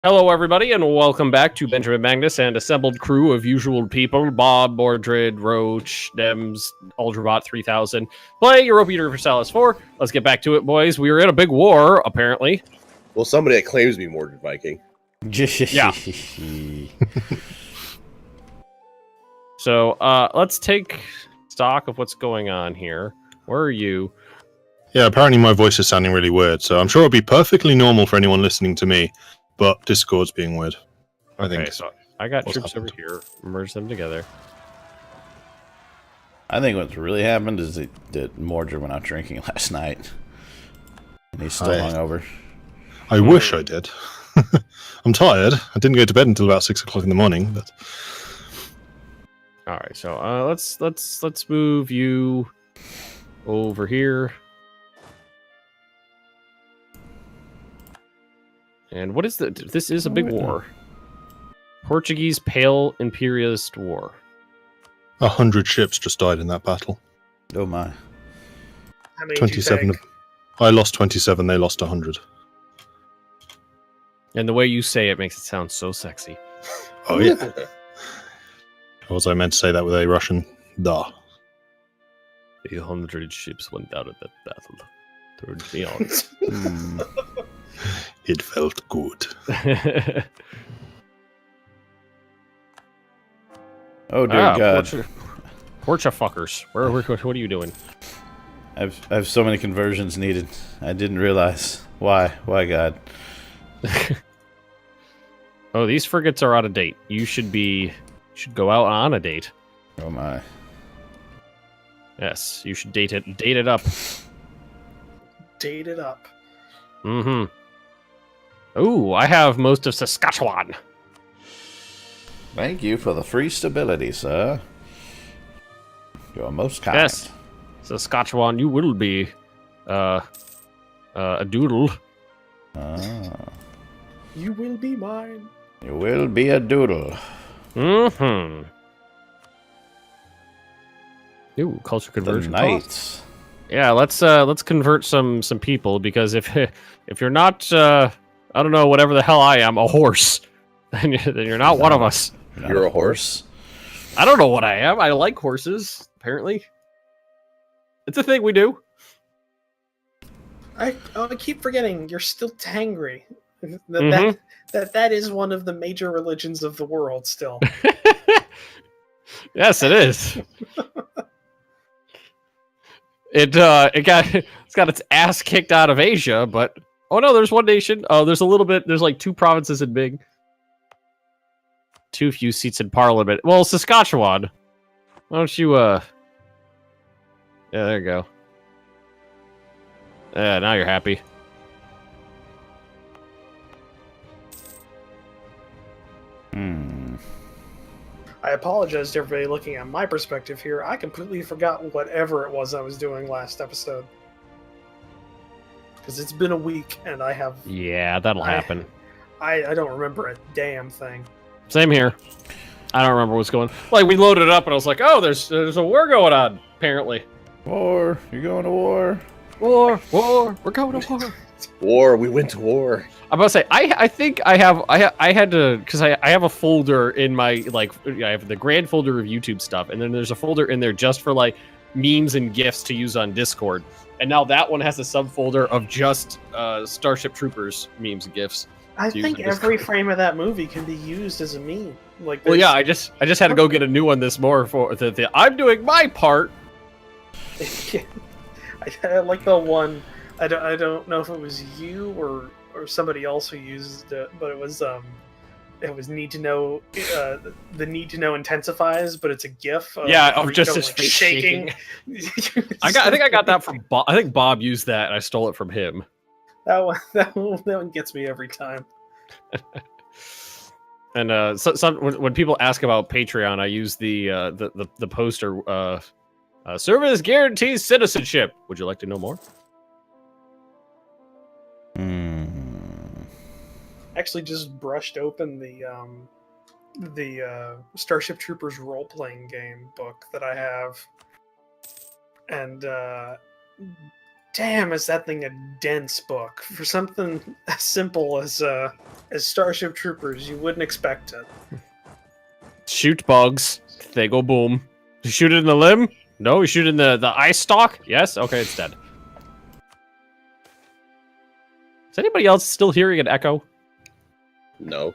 Hello, everybody, and welcome back to Benjamin Magnus and assembled crew of usual people: Bob, Mordred, Roach, Nemes, Ultrabot 3000. Play Europa Universalis 4. Let's get back to it, boys. We were in a big war, apparently. Well, somebody that claims to be Mordred Viking. Yeah. So, let's take stock of what's going on here. Where are you? Yeah, apparently my voice is sounding really weird, so I'm sure it'll be perfectly normal for anyone listening to me, but Discord's being weird. I think. So I got troops over here. Merge them together. I think what's really happened is that Mordred went out drinking last night, and he's still hungover. I wish I did. I'm tired. I didn't go to bed until about 6 o'clock in the morning. But all right, so let's move you over here. And what is the? This is a big war. Portuguese Pale Imperialist War. 100 ships just died in that battle. Oh my! How many 27. I lost 27. They lost 100. And the way you say it makes it sound so sexy. Oh yeah. Or was I meant to say that with a Russian da? 100 ships went down at that battle. Turned me on. It felt good. Oh dear God! Porcha fuckers. What are you doing? I have so many conversions needed. I didn't realize why. Why God? Oh, these frigates are out of date. You should go out on a date. Oh my! Yes, you should date it up. Date it up. Mm-hmm. Ooh, I have most of Saskatchewan. Thank you for the free stability, sir. You're most kind. Yes, Saskatchewan, you will be, a doodle. Ah. You will be mine. You will be a doodle. Mm-hmm. Ooh, culture conversion. The knights. Yeah, let's convert some people, because if you're not I don't know, whatever the hell I am, a horse, then you're not one of us. You're a horse? I don't know what I am. I like horses, apparently. It's a thing we do. I keep forgetting you're still Tangri. Mm-hmm. That is one of the major religions of the world still. Yes, it is. It's got its ass kicked out of Asia, but oh no, there's one nation. Oh, there's like 2 provinces in Big. Too few seats in Parliament. Well, Saskatchewan. Why don't you yeah, there you go. Yeah, now you're happy. I apologize to everybody looking at my perspective here. I completely forgot whatever it was I was doing last episode. Because it's been a week, and I have... Yeah, that'll happen. I don't remember a damn thing. Same here. I don't remember what's going on. Like, we loaded it up, and I was like, oh, there's a war going on, apparently. War. You're going to war. War. We're going to war. War. We went to war. I'm about to say, I think I had to, because I have a folder in my, like, I have the grand folder of YouTube stuff, and then there's a folder in there just for, like, memes and GIFs to use on Discord. And now that one has a subfolder of just Starship Troopers memes and GIFs. I think every frame of that movie can be used as a meme. Like, well, yeah, I just had to go get a new one this more for the I'm doing my part. I like the one. I don't know if it was you or somebody else who used it, but it was need to know. The need to know intensifies, but it's a GIF. Of just like, shaking. I think I got that from Bob. I think Bob used that, and I stole it from him. That one gets me every time. And when people ask about Patreon, I use the poster. Service guarantees citizenship. Would you like to know more? Actually, just brushed open the Starship Troopers role-playing game book that I have, and damn, is that thing a dense book for something as simple as Starship Troopers? You wouldn't expect it. Shoot bugs. They go boom. You shoot it in the limb? No. You shoot it in the eye stalk? Yes. Okay, it's dead. Is anybody else still hearing an echo? No.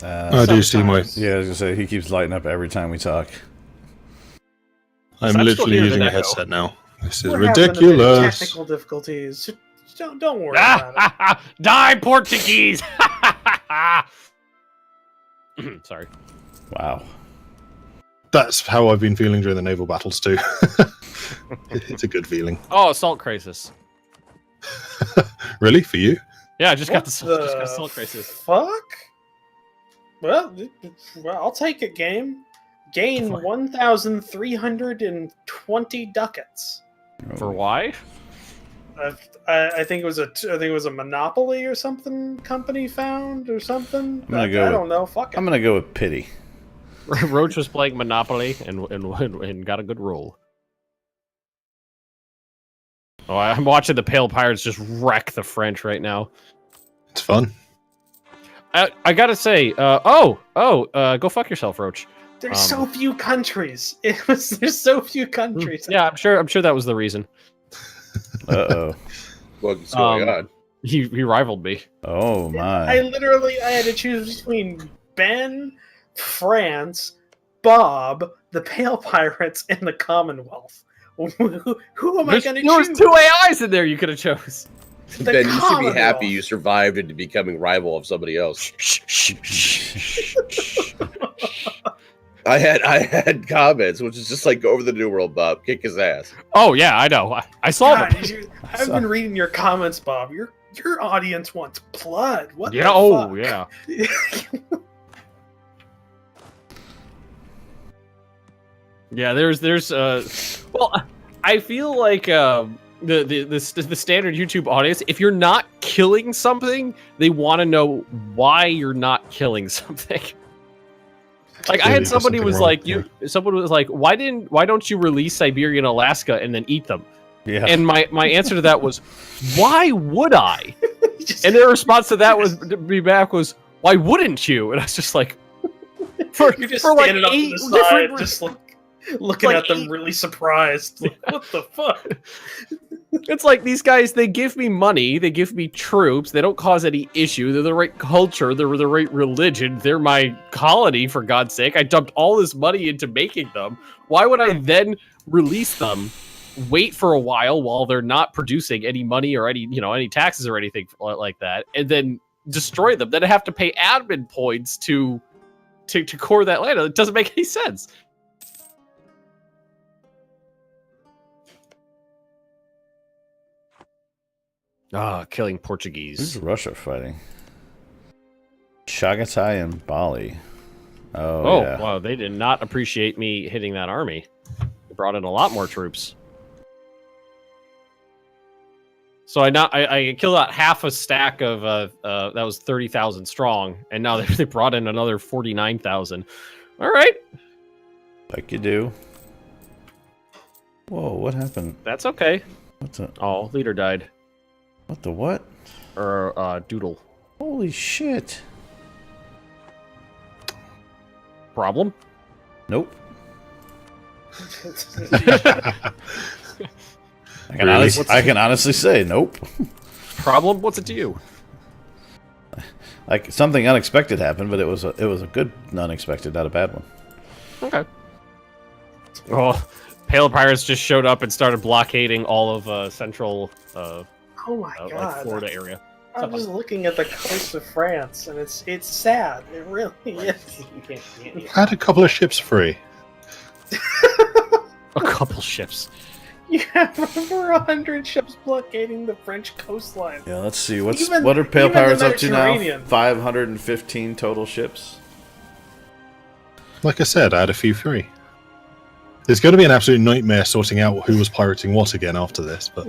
I do see my. Yeah, I was gonna say he keeps lighting up every time we talk. I'm I'm still literally hearing using an a echo. headset now. This is We're having a bit of ridiculous. technical difficulties. Just don't worry about it. Die, Portuguese! Sorry. Wow. That's how I've been feeling during the naval battles too. It's a good feeling. Oh, Assault Crisis. Really, for you? Yeah, I just got What the Assault Crisis. Fuck? Well, I'll take it, game. Gain Fuck. 1,320 ducats. For why? I think it was a Monopoly or something company found or something. I'm gonna I go don't know. Fuck it. I'm gonna go with pity. Roach was playing Monopoly and got a good roll. Oh, I'm watching the Pale Pirates just wreck the French right now. It's fun. I gotta say, go fuck yourself, Roach. There's so few countries. There's so few countries. Yeah, I'm sure that was the reason. Uh-oh. What's going on? He rivaled me. Oh I my. literally had to choose between Ben, France, Bob, the Pale Pirates, and the Commonwealth. Who am I going to There was choose? two AIs in there you could have chose. The Ben, you should be Commonwealth. happy you survived into becoming rival of somebody else. I had comments, which is just like go over the New World, Bob, kick his ass. Oh yeah, I know. I saw God, them. I've been reading your comments, Bob. Your audience wants blood. What? Yeah. the Oh fuck? yeah. Yeah. There's well, I feel like the standard YouTube audience, if you're not killing something, they want to know why you're not killing something. Like I Clearly had there's somebody something was wrong, like, yeah. someone was like, why don't you release Siberia and Alaska and then eat them? Yeah. And my answer to that was, why would I? Just- And their response to that was why wouldn't you? And I was just like, you're just for like standing up to 8 the side, different just like looking like at them, 8 really surprised. Like, what the fuck? It's like these guys, they give me money, they give me troops, they don't cause any issue, they're the right culture, they're the right religion, they're my colony, for God's sake. I dumped all this money into making them. Why would I then release them, wait for a while they're not producing any money or any taxes or anything like that, and then destroy them? Then I have to pay admin points to core that land. It doesn't make any sense. Killing Who's Portuguese. Russia fighting? Chagatai and Bali. Oh, Yeah. wow, they did not appreciate me hitting that army. They brought in a lot more troops. So I killed out half a stack of that was 30,000 strong, and now they brought in another 49,000. All right, Like you do. Whoa, what happened? that's okay. What's the Oh, leader died, what the what? or Doodle. Holy shit. Problem? Nope. Really? I can honestly say nope. Problem? What's it to you? Like something unexpected happened, but it was a good unexpected, not a bad one. Okay. Oh, Pale Pirates just showed up and started blockading all of central Oh my like god! Florida area. I'm just looking at the coast of France, and it's sad. It really is. I had a couple of ships free. A couple ships. You have over 100 ships blockading the French coastline. Yeah, let's see. Even- What are Pale even the Pirates up to now? Mediterranean. 515 total ships. Like I said, I had a few free. There's going to be an absolute nightmare sorting out who was pirating what again after this, but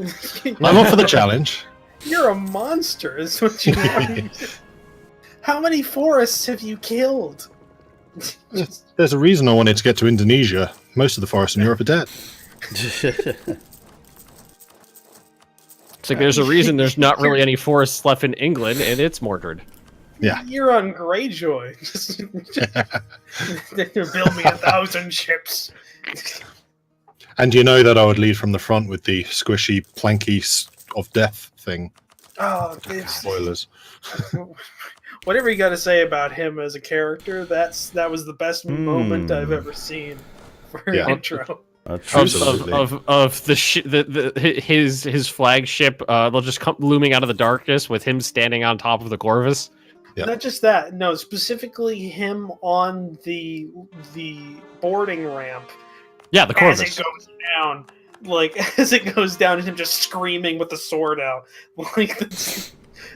I'm up for the challenge. You're a monster, is what you are. How many forests have you killed? There's a reason I wanted to get to Indonesia. Most of the forests in Europe are dead. It's like there's a reason there's not really any forests left in England, and it's Mordred. Yeah. You're on Greyjoy. They're building 1,000 ships. And you know that I would lead from the front with the squishy, planky of death thing. Oh, Spoilers. whatever you got to say about him as a character, that was the best moment I've ever seen for an intro. Of his flagship, they'll just come looming out of the darkness with him standing on top of the Corvus. Yeah. Not just that, no, specifically him on the boarding ramp. Yeah, the Corvus. As it goes down, as it goes down, and him just screaming with the sword out,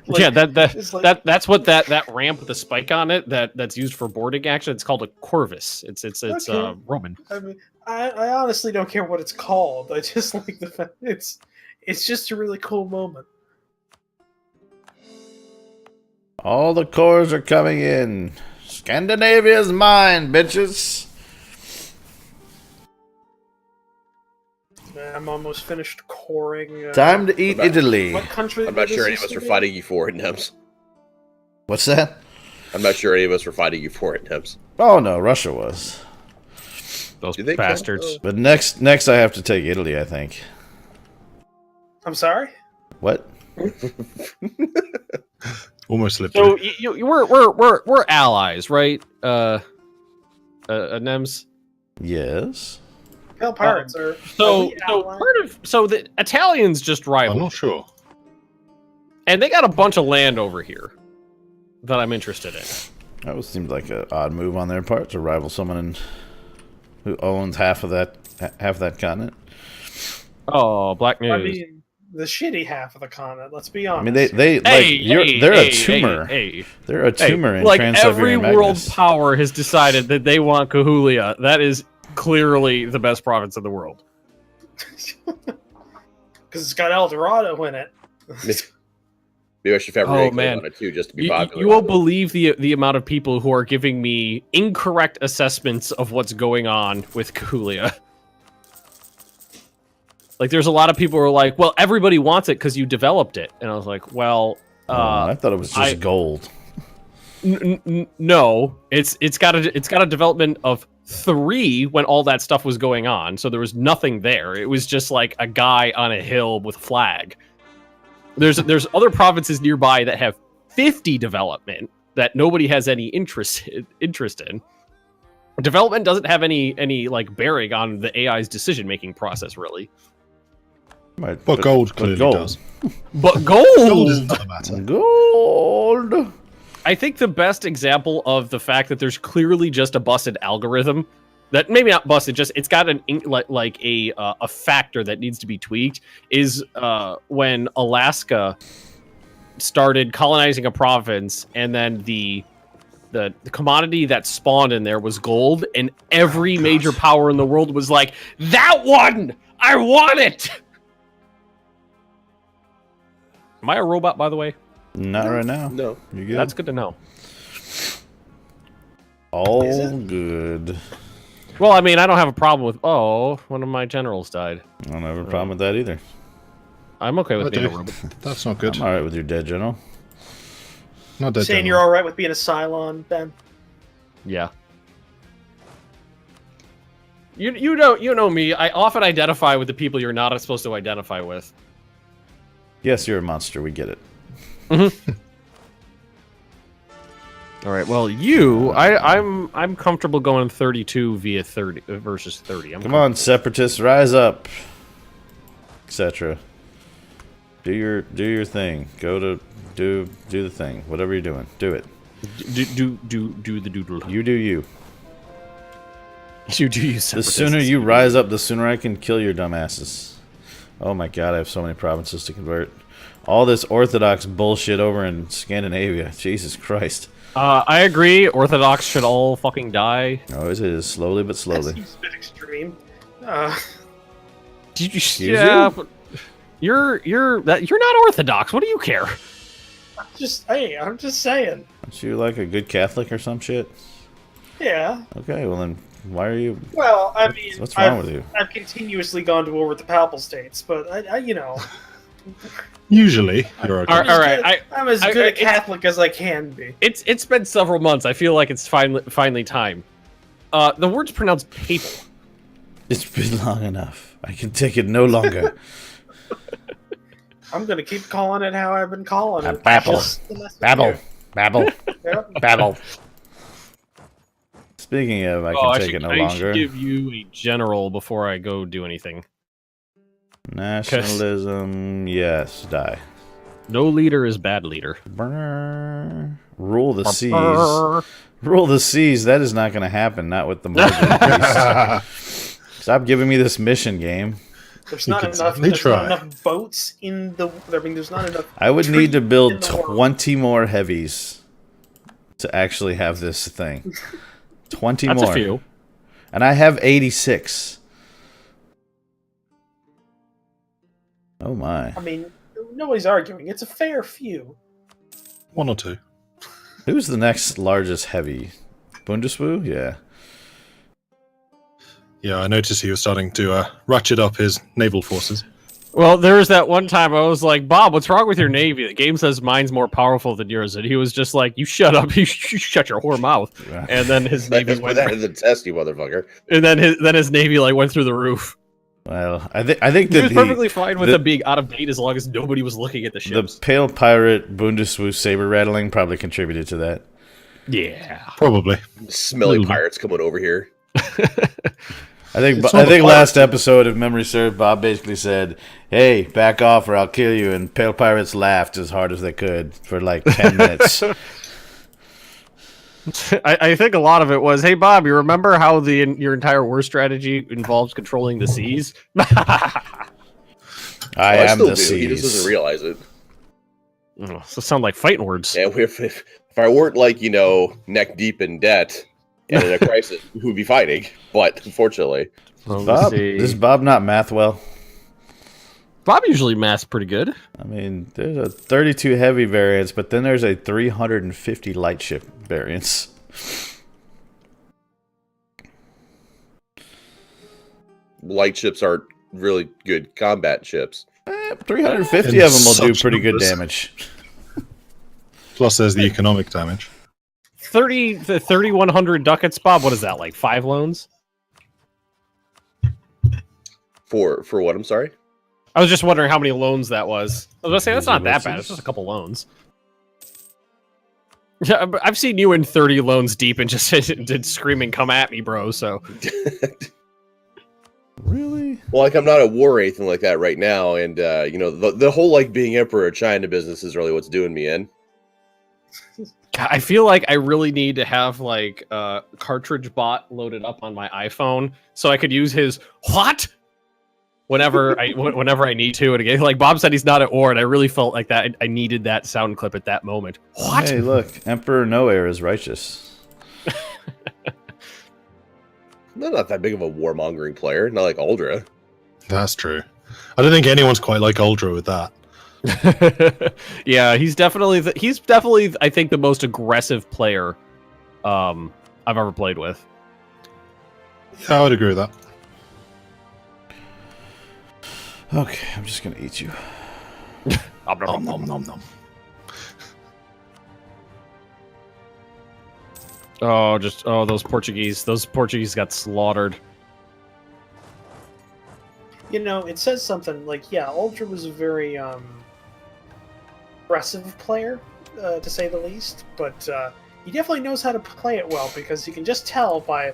yeah, that's what that ramp with the spike on it that's used for boarding action. It's called a Corvus. It's Okay. Roman. I mean, I honestly don't care what it's called. I just like the fact it's just a really cool moment. All the cores are coming in. Scandinavia's mine, bitches. I'm almost finished coring. Time to eat Italy. What country? I'm not sure any of us were fighting you for it, Nemes. What's that? I'm not sure any of us were fighting you for it, Nemes. Oh no, Russia was. Those You think so? bastards. But next I have to take Italy, I think. I'm sorry. What? Almost slipped. So we're allies, right? Nems. Yes. Pale pirates are. So we so allies? part of so the Italians just I'm rival, not sure. and they got a bunch of land over here that I'm interested in. That seems like an odd move on their part to rival someone who owns half that continent. Oh, black news. I mean, the shitty half of the continent. Let's be I honest. mean, they're a tumor. They're a tumor in like Trans-Siberian every world Magnus. power has decided that they want Cahulia. That is clearly the best province in the world. Because it's got El Dorado in it. Maybe I should fabricate on it too, just to be popular. You won't believe the amount of people who are giving me incorrect assessments of what's going on with Cahulia. Like, there's a lot of people who are like, well, everybody wants it because you developed it. And I was like, well... I thought it was just gold. No, it's got a development of 3 when all that stuff was going on. So there was nothing there. It was just like a guy on a hill with a flag. There's other provinces nearby that have 50 development that nobody has any interest in. Development doesn't have any like bearing on the AI's decision making process, really. Right, But gold clearly gold. does. But gold Gold is another matter. Gold. I think the best example of the fact that there's clearly just a busted algorithm that maybe not busted, just it's got a factor that needs to be tweaked is when Alaska started colonizing a province, and then the commodity that spawned in there was gold, and every major power in the world was like, that one, I want it. Am I a robot, by the way? Not right now. No. You good? That's good to know. All good. Well, I mean, I don't have a problem with, one of my generals died. I don't have a problem with that either. I'm okay with I being a do. robot. That's not good. I'm alright with your dead general. Not dead. Saying general. you're all right with being a Cylon, Ben? Yeah. You know me. I often identify with the people you're not supposed to identify with. Yes, you're a monster. We get it. All right. Well, I'm comfortable going 32 via 30 versus 30. Come on, separatists, rise up, etc. Do your thing. Go to do the thing. Whatever you're doing, do it. Do the doodle. You do you. You do you. The Separatists. sooner you rise up, the sooner I can kill your dumbasses. Oh my god, I have so many provinces to convert. All this Orthodox bullshit over in Scandinavia. Jesus Christ. I agree. Orthodox should all fucking die. Oh, it is slowly but That slowly. seems a bit extreme. Excuse yeah, you? but you're not Orthodox. What do you care? I'm just saying. Aren't you like a good Catholic or some shit? Yeah. Okay, well then, why are you? Well, I mean, What's wrong with you? I've continuously gone to war with the Papal States, but I Usually, you're okay. All right, I'm as good a Catholic as I can be. It's been several months. I feel like it's finally time. The word's pronounced papal. It's been long enough. I can take it no longer. I'm gonna keep calling it how I've been calling it. Babble. Babble. Babble. Yep. Babble. Speaking of, I can take it no I longer. should give you a general before I go do anything. Nationalism, yes, die. No leader is bad leader. Brr. Rule the seas. Rule the seas. That is not going to happen. Not with the margin. Stop giving me this mission, game. There's You not could enough. certainly There's try. not enough boats in the. I mean, there's not enough. I would need to trees build in the world. 20 more heavies to actually have this thing. 20 That's more. a few. And I have 86. Oh my. I mean, nobody's arguing. It's a fair few. One or two. Who's the next largest heavy? Bundeswehr? Yeah. Yeah, I noticed he was starting to ratchet up his naval forces. Well, there was that one time I was like, Bob, what's wrong with your Navy? The game says mine's more powerful than yours. And he was just like, you shut up. You shut your whore mouth. And then his Navy Let's put went... that in the test, you motherfucker. And then his Navy like went through the roof. Well, I think He that was perfectly fine with the- them being out of date as long as nobody was looking at the the ships. Pale Pirate Bundeswehr saber rattling probably contributed to that. Yeah. Probably. Smelly Little bit. pirates coming over here. I think It's all the last episode, if memory serves, Bob basically said, "Hey, back off or I'll kill you," and Pale Pirates laughed as hard as they could for like 10 minutes. I think a lot of it was, hey, Bob, you remember how your entire war strategy involves controlling the seas? I Well, am still the do. He just seas. doesn't realize it. Oh, so sound like fighting words. And if I weren't like, neck deep in debt and in a crisis, we'd be fighting. But unfortunately, Bob, is Bob not math well? Bob usually maths pretty good. I mean, there's a 32 heavy variance, but then there's a 350 light ship variance. light ships aren't really good combat ships. 350 In of them will do such pretty good numbers. damage. Plus, there's the economic damage. 3,100 ducats, Bob. What is that, like 5 loans? For what? I'm sorry. I was just wondering how many loans that was. I was gonna say that's not that bad. It's just a couple loans. Yeah, but I've seen you in 30 loans deep and just did screaming, "Come at me, bro!" So Really? Well, like I'm not at war or anything like that right now, and the whole like being emperor of China business is really what's doing me in. God, I feel like I really need to have like a cartridge bot loaded up on my iPhone so I could use his what whenever I need to. And again, like Bob said, he's not at war, and I really felt like that. I needed that sound clip at that moment. What? Hey, look, Emperor Nowhere is righteous. I'm not that big of a warmongering player, not like Aldra. That's true. I don't think anyone's quite like Uldra with that. Yeah, he's definitely I think the most aggressive player I've ever played with. Yeah, I would agree with that. Okay, I'm just gonna eat you. Nom, nom, nom, nom. Those Portuguese got slaughtered. It says something like, yeah, Ultra was a very aggressive player, to say the least, but he definitely knows how to play it well, because you can just tell by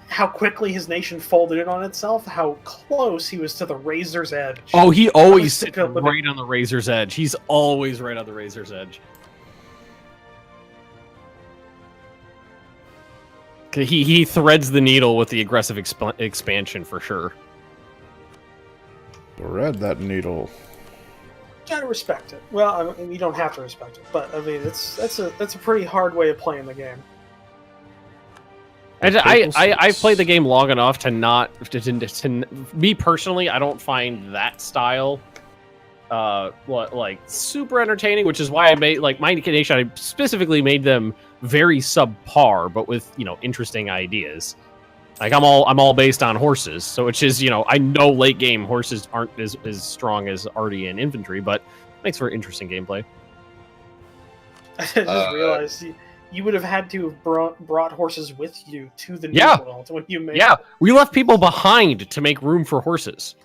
how quickly his nation folded in on itself, how close he was to the razor's edge. Oh, he always sits That was right on the razor's edge. He's always right on the razor's edge. He threads the needle with the aggressive expansion for sure. Thread that needle. Gotta respect it. Well, I mean, you don't have to respect it, but I mean, that's a pretty hard way of playing the game. I played the game long enough to not to me personally. I don't find that style like super entertaining, which is why I made like my nation. I specifically made them very subpar, but with interesting ideas. Like I'm all based on horses, so which is I know late game horses aren't as strong as arty and infantry, but makes for interesting gameplay. I just realized you would have had to have brought horses with you to the new Yeah. world when you made. Yeah, we left people behind to make room for horses.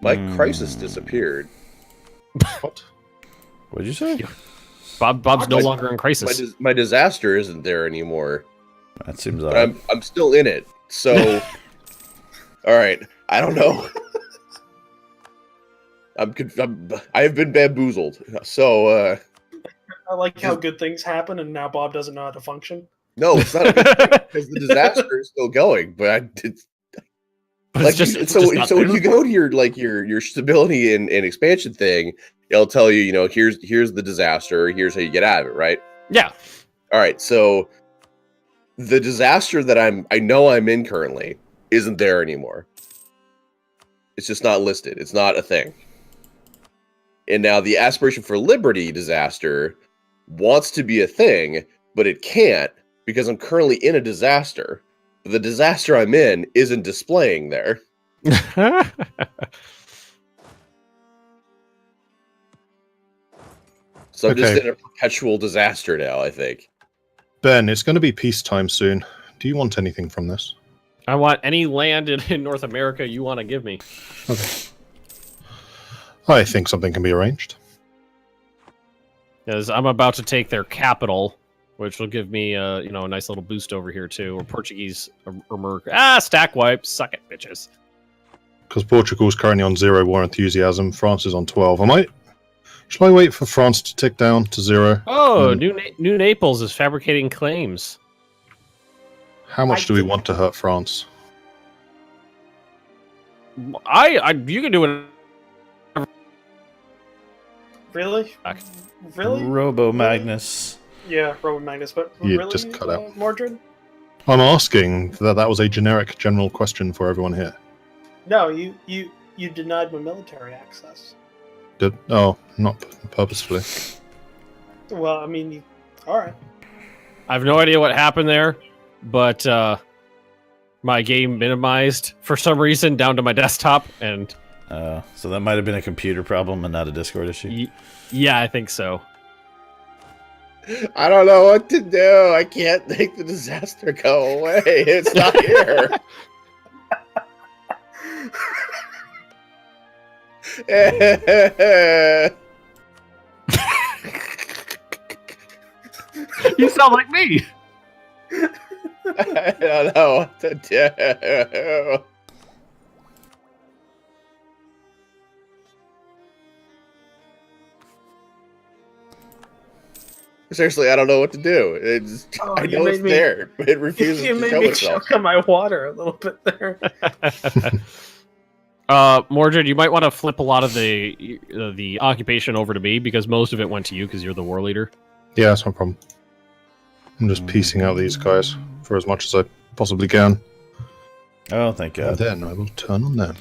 My crisis disappeared. What? What'd you say? Bob's no My- longer in crisis. My disaster isn't there anymore. That seems But odd. I'm still in it. So, all right. I don't know. I have been bamboozled. So, I like how good things happen, and now Bob doesn't know how to function. no, it's not a good thing because the disaster is still going. But it's But like it's just not so when there. you go to your stability and expansion thing, it'll tell you, here's the disaster, here's how you get out of it, right? Yeah. All right, so the disaster that I know I'm in currently isn't there anymore. It's just not listed. It's not a thing. And now the aspiration for liberty disaster wants to be a thing, but it can't because I'm currently in a disaster. The disaster I'm in isn't displaying there. So I'm just Okay. in a perpetual disaster now, I think. Ben, it's going to be peacetime soon. Do you want anything from this? I want any land in North America you want to give me. Okay. I think something can be arranged. Because I'm about to take their capital, which will give me a nice little boost over here too. Or Portuguese or America. Stack wipe. Suck it, bitches. Because Portugal's currently on 0 war enthusiasm. France is on 12. Shall I wait for France to tick down to 0? Oh, New Naples is fabricating claims. How much do we want to hurt France? You can do it. Really? Fuck. Really? Robo Magnus. Yeah, Robo Magnus, but You really, just cut out. Mordred? I'm asking that was a generic general question for everyone here. No, you denied my military access. Not purposefully. Well, I mean, all right. I have no idea what happened there, but my game minimized for some reason down to my desktop, and So that might have been a computer problem and not a Discord issue. yeah, I think so. I don't know what to do. I can't make the disaster go away. It's not here. You sound like me. I don't know what to do. Seriously, I don't know what to do. I you know made it's me- there, but it refuses You to made show me itself. choke on my water a little bit there. Mordred, you might want to flip a lot of the occupation over to me because most of it went to you because you're the war leader. Yeah, that's no problem. I'm just piecing out these guys for as much as I possibly can. Oh, thank And God. then I will turn on them.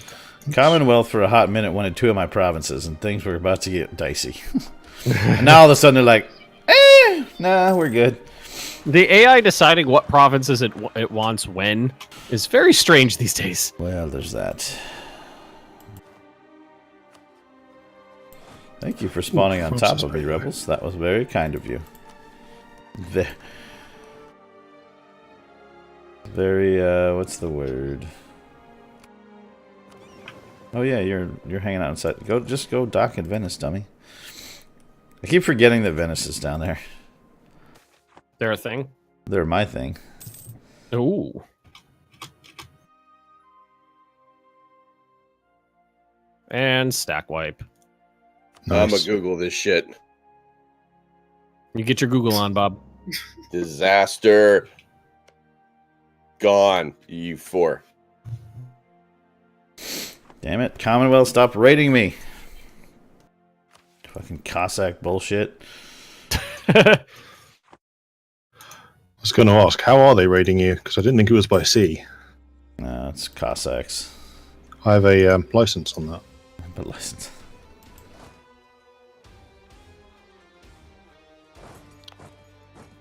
Commonwealth for a hot minute wanted 2 of my provinces, and things were about to get dicey. And now all of a sudden they're like, nah, we're good. The AI deciding what provinces it wants when is very strange these days. Well, there's that. Thank you for spawning on top of me, Rebels. That was very kind of you. Very, what's the word? Oh yeah, you're hanging out inside. Just go dock in Venice, dummy. I keep forgetting that Venice is down there. They're a thing. They're my thing. Ooh. And stack wipe. I'm Nice. gonna Google this shit. You get your Google on, Bob. Disaster gone. EU4. Damn it, Commonwealth, stop raiding me. Fucking Cossack bullshit. I was going to ask, how are they raiding you? Because I didn't think it was by sea. No, it's Cossacks. I have a license on that. But license.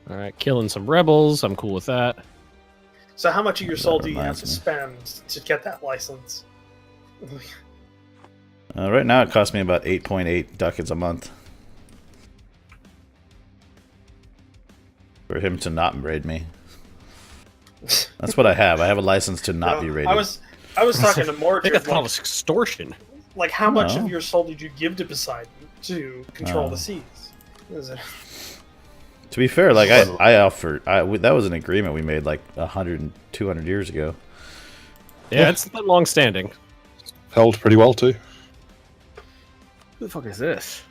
All right, killing some rebels. I'm cool with that. So how much of your soul do you have reminds to me. spend to get that license? Right now, it costs me about 8.8 ducats a month for him to not raid me. That's what I have. I have a license to not No, be raided. I was talking to I think Mordred. that's called extortion. Like, how much No. of your soul did you give to Poseidon to control Oh. the seas? Is it? To be fair, like I offered, that was an agreement we made like 100 and 200 years ago. Yeah, it's been long standing. Held pretty well too. Who the fuck is this?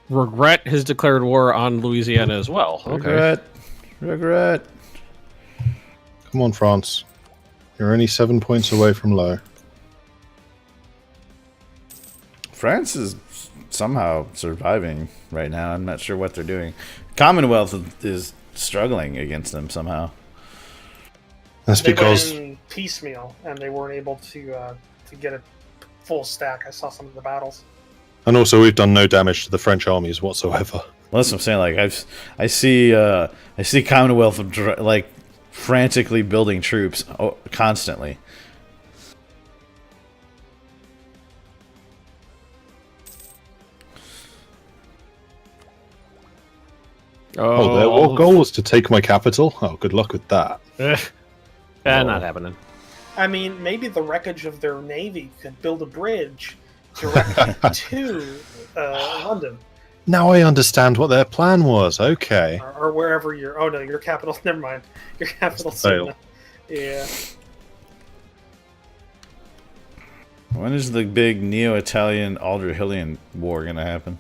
Regret has declared war on Louisiana as well. Okay. Regret. Come on, France. You're only 7 points away from low. France is somehow surviving right now. I'm not sure what they're doing. Commonwealth is struggling against them somehow. That's They because went in piecemeal, and they weren't able to get a full stack. I saw some of the battles. and also we've done no damage to the French armies whatsoever. Well, that's what I'm saying. Like I see Commonwealth like frantically building troops constantly. Oh, their goal was to take my capital? Oh, good luck with that. Not happening. I mean, maybe the wreckage of their navy could build a bridge directly to London, Now I understand what their plan was. Okay. or wherever your. Oh no, your capital. Never mind. Your capital. Fail. Yeah. When is the big Neo-Italian Aldrihillian war gonna happen?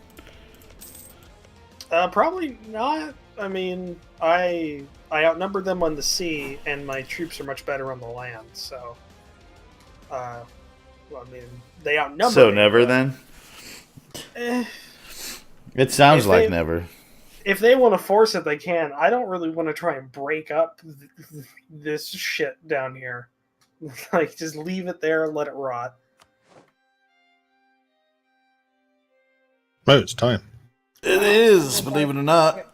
Probably not. I mean, I outnumber them on the sea, and my troops are much better on the land. So, well, I mean, they outnumber. So me, never but, then. eh, It sounds If like they- never. if they want to force it, they can. I don't really want to try and break up this shit down here. Like, just leave it there and let it rot. Oh, it's time. It is, believe it or not.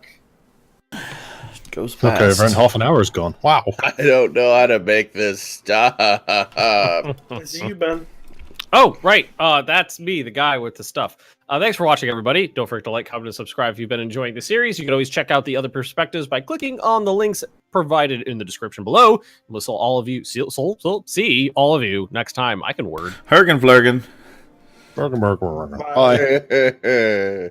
Goes Look fast. over and half an hour is gone. Wow. I don't know how to make this stop. It's you, Ben. Oh, right. That's me, the guy with the stuff. Thanks for watching, everybody. Don't forget to like, comment, and subscribe if you've been enjoying the series. You can always check out the other perspectives by clicking on the links provided in the description below. We'll see all of you next time. I can word. Hergen Flurgen. Bye. Bye. Bye.